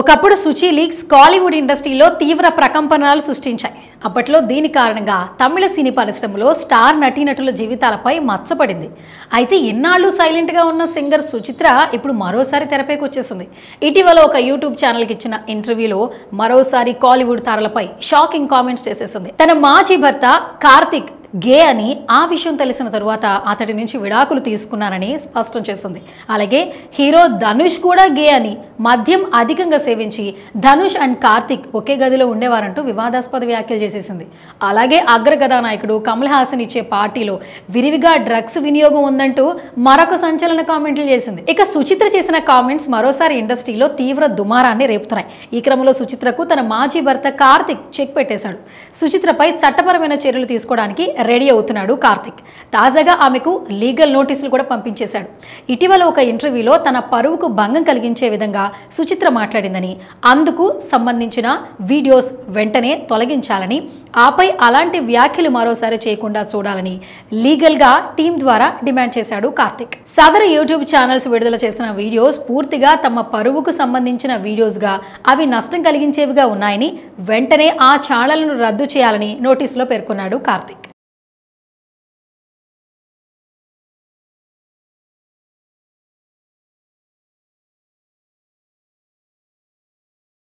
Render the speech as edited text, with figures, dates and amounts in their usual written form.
ఒకప్పుడు సుచి లీక్స్ కాలీవుడ్ ఇండస్ట్రీలో తీవ్ర ప్రకంపనలు సృష్టించాయి. అప్పట్లో దీని కారణంగా తమిళ సినీ పరిశ్రమలో స్టార్ నటీనటుల జీవితాలపై మచ్చపడింది. అయితే ఇన్నాళ్ళు సైలెంట్గా ఉన్న సింగర్ సుచిత్ర ఇప్పుడు మరోసారి తెరపైకి వచ్చేసింది. ఇటీవల ఒక యూట్యూబ్ ఛానల్కి ఇచ్చిన ఇంటర్వ్యూలో మరోసారి కాలీవుడ్ తారలపై షాకింగ్ కామెంట్స్ చేసేసింది. తన మాజీ భర్త కార్తిక్ గే అని ఆ విషయం తెలిసిన తరువాత అతడి నుంచి విడాకులు తీసుకున్నానని స్పష్టం చేసింది. అలాగే హీరో ధనుష్ కూడా గే అని, మద్యం అధికంగా సేవించి ధనుష్ అండ్ కార్తిక్ ఒకే గదిలో ఉండేవారంటూ వివాదాస్పద వ్యాఖ్యలు చేసేసింది. అలాగే అగ్రకథానాయకుడు కమల్ హాసన్ ఇచ్చే పార్టీలో విరివిగా డ్రగ్స్ వినియోగం ఉందంటూ మరొక సంచలన కామెంట్లు చేసింది. ఇక సుచిత్ర చేసిన కామెంట్స్ మరోసారి ఇండస్ట్రీలో తీవ్ర దుమారాన్ని రేపుతున్నాయి. ఈ క్రమంలో సుచిత్రకు తన మాజీ భర్త కార్తిక్ చెక్ పెట్టేశాడు. సుచిత్రపై చట్టపరమైన చర్యలు తీసుకోవడానికి రెడీ అవుతున్నాడు కార్తిక్. తాజాగా ఆమెకు లీగల్ నోటీసులు కూడా పంపించేశాడు. ఇటీవల ఒక ఇంటర్వ్యూలో తన పరువుకు భంగం కలిగించే విధంగా సుచిత్ర మాట్లాడిందని, అందుకు సంబంధించిన వీడియోస్ వెంటనే తొలగించాలని, ఆపై అలాంటి వ్యాఖ్యలు మరోసారి చేయకుండా చూడాలని లీగల్గా టీం ద్వారా డిమాండ్ చేశాడు కార్తిక్. సదరు యూట్యూబ్ ఛానల్స్ విడుదల చేసిన వీడియోస్ పూర్తిగా తమ పరువుకు సంబంధించిన వీడియోస్గా, అవి నష్టం కలిగించేవిగా ఉన్నాయని, వెంటనే ఆ ఛానళ్లను రద్దు చేయాలని నోటీసులో పేర్కొన్నాడు కార్తిక్.